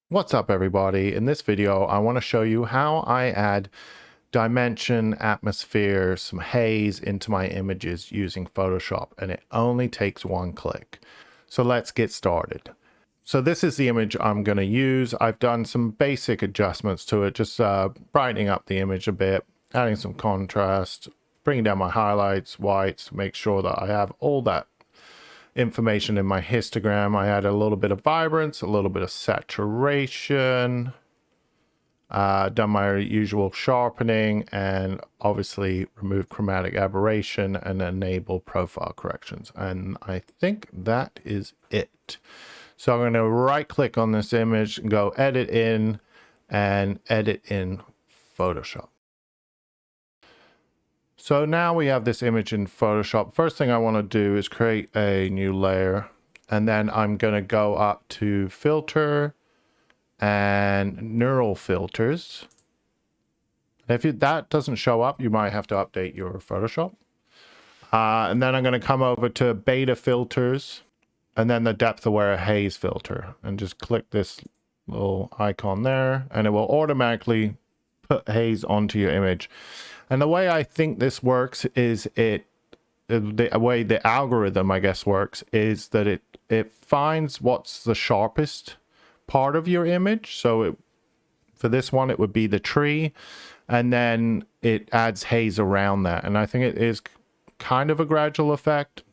What's up everybody? In this video I want to show you how I add dimension, atmosphere, some haze into my images using Photoshop, and it only takes one click. So let's get started. So this is the image I'm going to use. I've done some basic adjustments to it, just brightening up the image a bit, adding some contrast, bringing down my highlights, whites, make sure that I have all that information in my histogram. I add a little bit of vibrance, a little bit of saturation, done my usual sharpening, and obviously remove chromatic aberration and enable profile corrections. And I think that is it. So I'm going to right click on this image and go edit in and edit in Photoshop. So now we have this image in Photoshop. First thing I want to do is create a new layer, and then I'm going to go up to filter and neural filters. If that doesn't show up, you might have to update your Photoshop. And then I'm going to come over to beta filters and then the depth aware haze filter, and just click this little icon there, and it will automatically put haze onto your image. And the way I think this works is the way the algorithm, I guess, works is that it finds what's the sharpest part of your image. So for this one, it would be the tree, and then it adds haze around that. And I think it is kind of a gradual effect.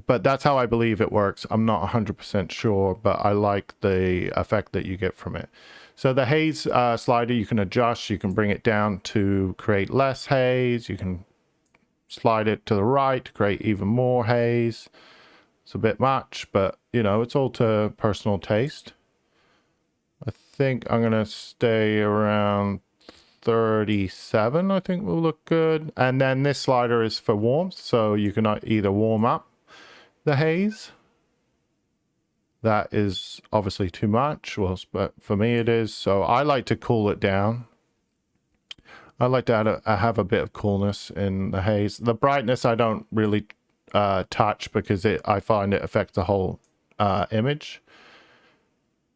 But that's how I believe it works. I'm not 100% sure, but I like the effect that you get from it. So the haze slider, you can adjust. You can bring it down to create less haze. You can slide it to the right to create even more haze. It's a bit much, but you know, it's all to personal taste. I think I'm going to stay around 37, I think will look good. And then this slider is for warmth, so you can either warm up the haze. That is obviously too much, well, but for me it is. So I like to cool it down. I like to have a bit of coolness in the haze. The brightness I don't really touch because I find it affects the whole image.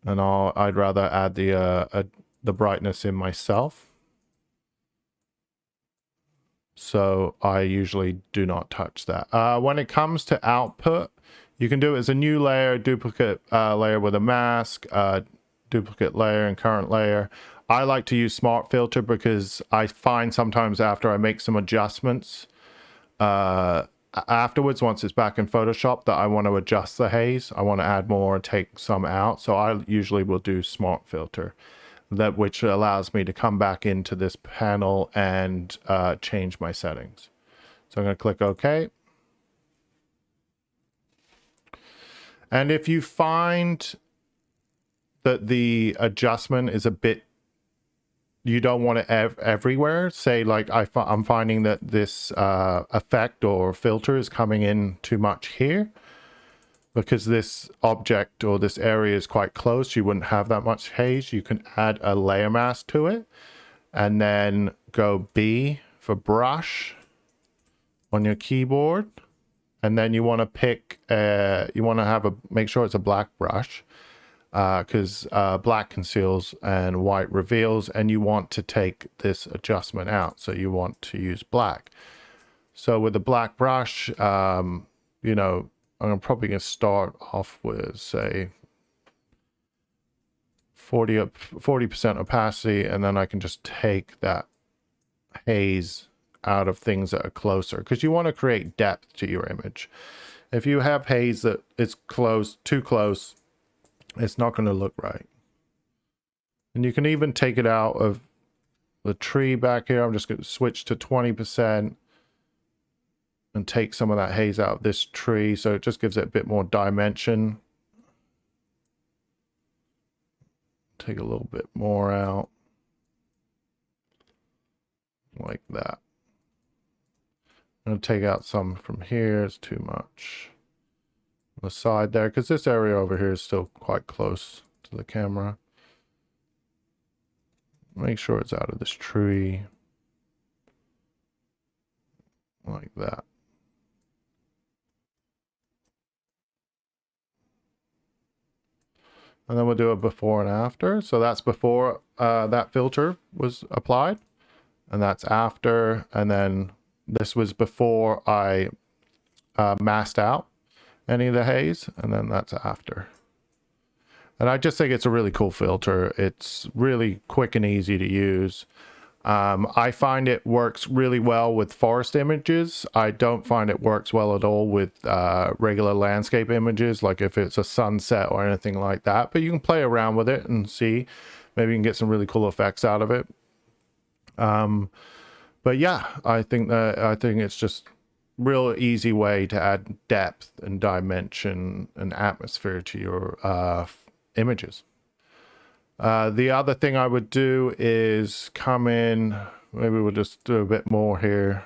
And I'd rather add the brightness in myself. So I usually do not touch that. When it comes to output, you can do it as a new layer, duplicate layer with a mask, duplicate layer and current layer. I like to use smart filter because I find sometimes after I make some adjustments afterwards, once it's back in Photoshop, that I want to adjust the haze. I want to add more and take some out. So I usually will do smart filter, which allows me to come back into this panel and change my settings. So I'm going to click OK. And if you find that the adjustment is a bit, you don't want it everywhere, say like I'm finding that this effect or filter is coming in too much here, because this object or this area is quite close, you wouldn't have that much haze. You can add a layer mask to it and then go B for brush on your keyboard. And then you want to pick, you want to make sure it's a black brush, because black conceals and white reveals, and you want to take this adjustment out. So you want to use black. So with the black brush, you know, I'm probably going to start off with, say, 40% opacity, and then I can just take that haze out of things that are closer, because you want to create depth to your image. If you have haze that is too close, it's not going to look right. And you can even take it out of the tree back here. I'm just going to switch to 20% and take some of that haze out of this tree, so it just gives it a bit more dimension. Take a little bit more out, like that. I'm going to take out some from here. It's too much on the side there, because this area over here is still quite close to the camera. Make sure it's out of this tree, like that. And then we'll do a before and after. So that's before that filter was applied. And that's after. And then this was before I masked out any of the haze. And then that's after. And I just think it's a really cool filter. It's really quick and easy to use. I find it works really well with forest images. I don't find it works well at all with regular landscape images, like if it's a sunset or anything like that. But you can play around with it and see. Maybe you can get some really cool effects out of it. But yeah, I think it's just real easy way to add depth and dimension and atmosphere to your images. The other thing I would do is come in, maybe we'll just do a bit more here.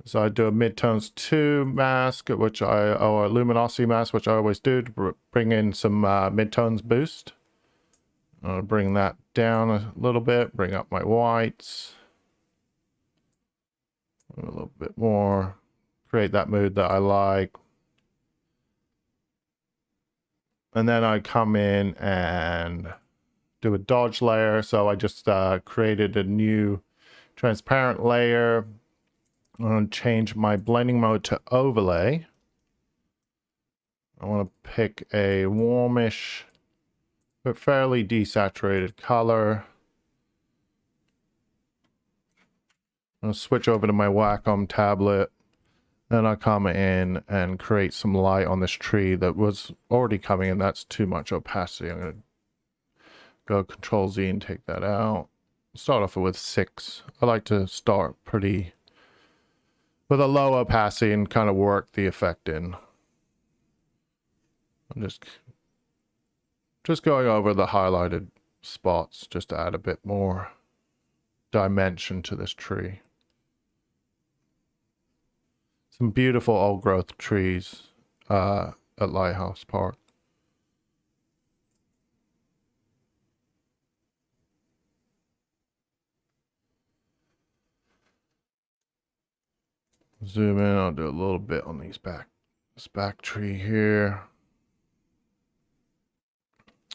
So I do a midtones 2 mask, or a luminosity mask, which I always do to bring in some midtones boost. I'll bring that down a little bit, bring up my whites. A little bit more, create that mood that I like. And then I come in and do a dodge layer. So I just created a new transparent layer. I'm going to change my blending mode to overlay. I want to pick a warmish but fairly desaturated color. I'll switch over to my Wacom tablet. Then I'll come in and create some light on this tree that was already coming in. That's too much opacity. I'm going to go Control Z and take that out. Start off with 6. I like to start pretty with a low opacity and kind of work the effect in. I'm just going over the highlighted spots just to add a bit more dimension to this tree. Some beautiful old growth trees at Lighthouse Park. Zoom in, I'll do a little bit on this back tree here.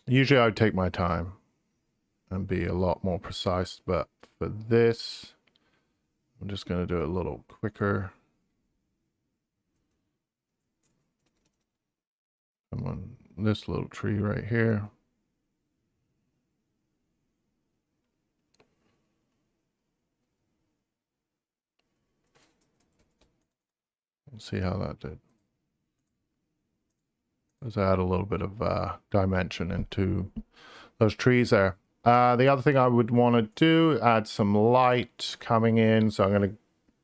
Usually I would take my time and be a lot more precise, but for this, I'm just going to do it a little quicker. Come on, this little tree right here. Let's see how that did. Let's add a little bit of dimension into those trees there. The other thing I would want to do, add some light coming in. So I'm going to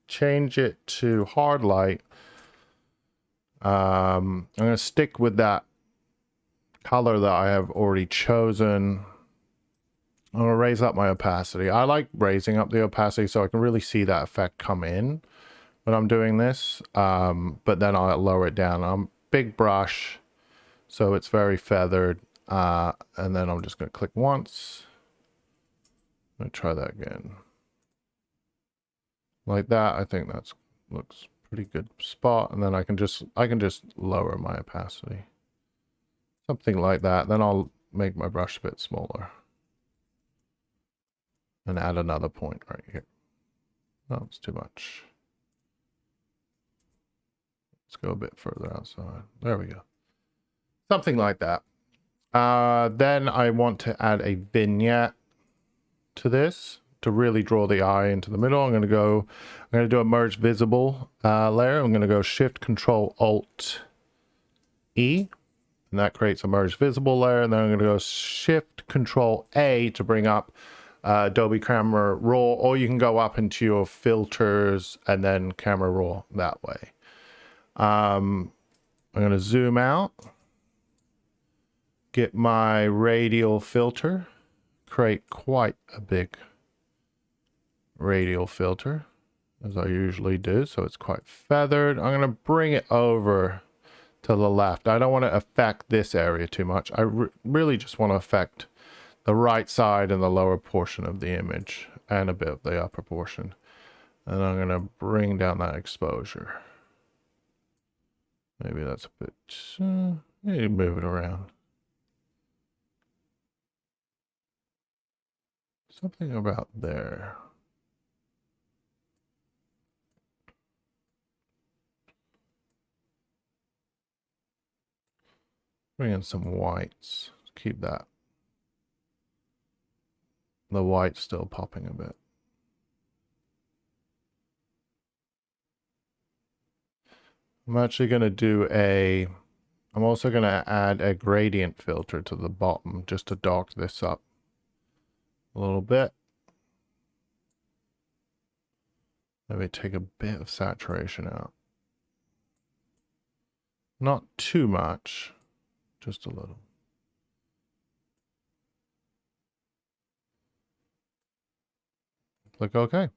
change it to hard light. I'm going to stick with that color that I have already chosen. I'm going to raise up my opacity. I like raising up the opacity so I can really see that effect come in when I'm doing this. But then I'll lower it down. I'm big brush, so it's very feathered. And then I'm just going to click once. I'm going to try that again. Like that. I think that's looks pretty good spot. And then I can just lower my opacity. Something like that. Then I'll make my brush a bit smaller. And add another point right here. Oh, it's too much. Let's go a bit further outside. There we go. Something like that. Then I want to add a vignette to this to really draw the eye into the middle. I'm going to do a merge visible layer. I'm going to go Shift Control Alt E, and that creates a merge visible layer. And then I'm going to go Shift Control A to bring up Adobe Camera Raw, or you can go up into your filters and then Camera Raw that way. I'm going to zoom out, get my radial filter, create quite a big radial filter, as I usually do, so it's quite feathered. I'm going to bring it over to the left. I don't want to affect this area too much. I really just want to affect the right side and the lower portion of the image and a bit of the upper portion. And I'm going to bring down that exposure. Maybe that's a bit, maybe move it around. Something about there. Bring in some whites. Keep that. The white's still popping a bit. I'm actually going to do I'm also going to add a gradient filter to the bottom just to dark this up a little bit. Maybe take a bit of saturation out. Not too much, just a little. Click OK.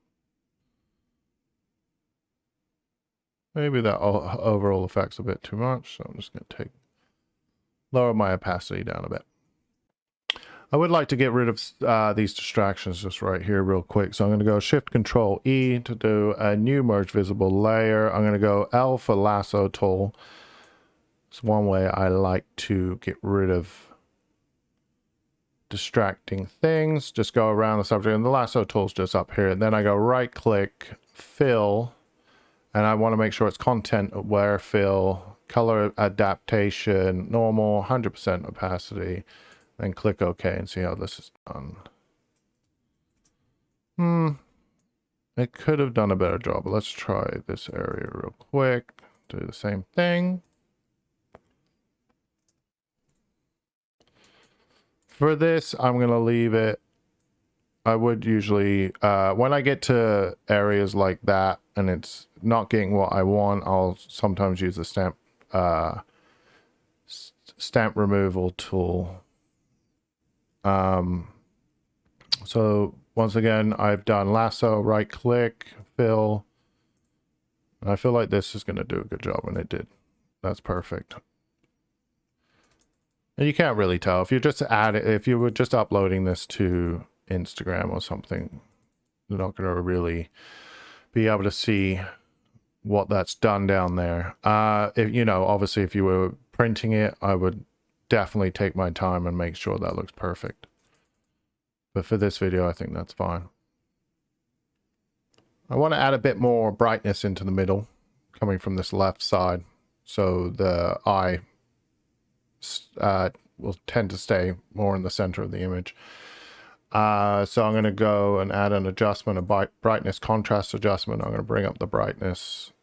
Maybe that overall effect's a bit too much, so I'm just going to lower my opacity down a bit. I would like to get rid of these distractions just right here real quick. So I'm going to go Shift Control E to do a new merge visible layer. I'm going to go L for lasso tool. It's one way I like to get rid of distracting things. Just go around the subject, and the lasso tool's just up here. And then I go right click, fill, and I want to make sure it's content aware fill, color adaptation, normal, 100% opacity. Then click OK and see how this is done. It could have done a better job, but let's try this area real quick. Do the same thing. For this, I'm going to leave it. I would usually, when I get to areas like that and it's not getting what I want, I'll sometimes use the stamp removal tool. So once again, I've done lasso, right click, fill, and I feel like this is going to do a good job, and it did. That's perfect. And you can't really tell if you just if you were just uploading this to Instagram or something, you're not going to really be able to see what that's done down there. If you know, obviously if you were printing it, I would definitely take my time and make sure that looks perfect. But for this video, I think that's fine. I want to add a bit more brightness into the middle, coming from this left side, so the eye will tend to stay more in the center of the image. So I'm going to go and add an adjustment, a brightness contrast adjustment. I'm going to bring up the brightness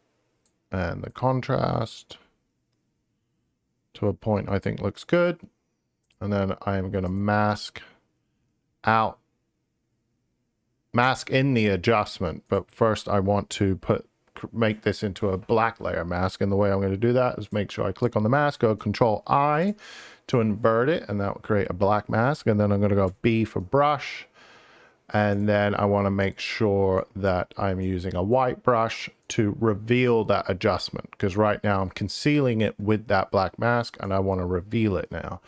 and the contrast to a point I think looks good. And then I'm going to mask in the adjustment, but first I want to make this into a black layer mask, and the way I'm going to do that is make sure I click on the mask, go Control I to invert it, and that will create a black mask. And then I'm going to go B for brush, and then I want to make sure that I'm using a white brush to reveal that adjustment, because right now I'm concealing it with that black mask and I want to reveal it now.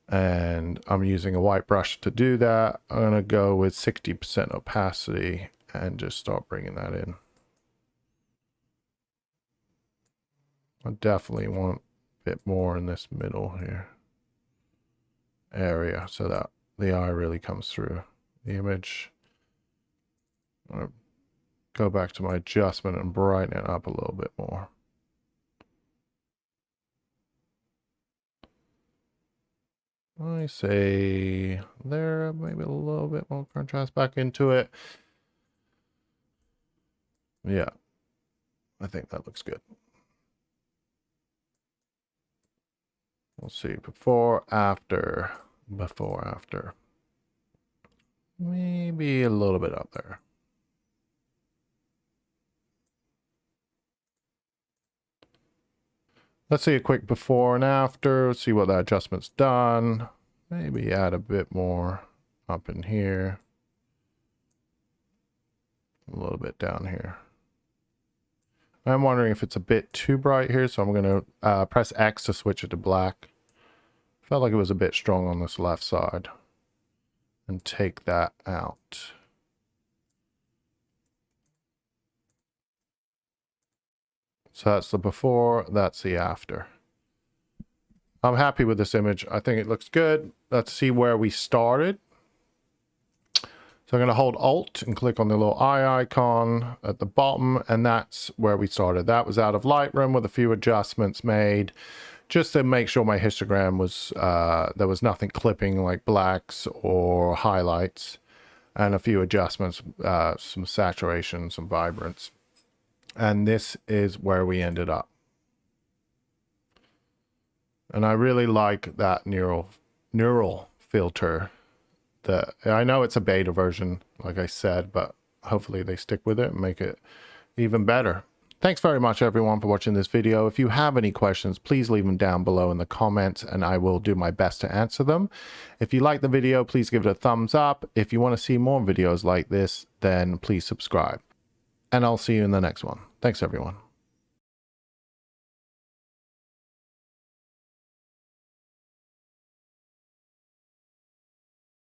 And I'm using a white brush to do that. I'm going to go with 60% opacity and just start bringing that in. I definitely want a bit more in this middle here area so that the eye really comes through the image. I'm going to go back to my adjustment and brighten it up a little bit more. I say there, maybe a little bit more contrast back into it. Yeah, I think that looks good. We'll see, before, after, maybe a little bit up there. Let's see a quick before and after. Let's see what that adjustment's done. Maybe add a bit more up in here. A little bit down here. I'm wondering if it's a bit too bright here, so I'm going to press X to switch it to black. Felt like it was a bit strong on this left side. And take that out. So that's the before, that's the after. I'm happy with this image. I think it looks good. Let's see where we started. So I'm going to hold Alt and click on the little eye icon at the bottom, and that's where we started. That was out of Lightroom with a few adjustments made just to make sure my histogram was, there was nothing clipping like blacks or highlights, and a few adjustments, some saturation, some vibrance. And this is where we ended up. And I really like that neural filter. I know it's a beta version, like I said, but hopefully they stick with it and make it even better. Thanks very much, everyone, for watching this video. If you have any questions, please leave them down below in the comments, and I will do my best to answer them. If you like the video, please give it a thumbs up. If you want to see more videos like this, then please subscribe. And I'll see you in the next one. Thanks, everyone.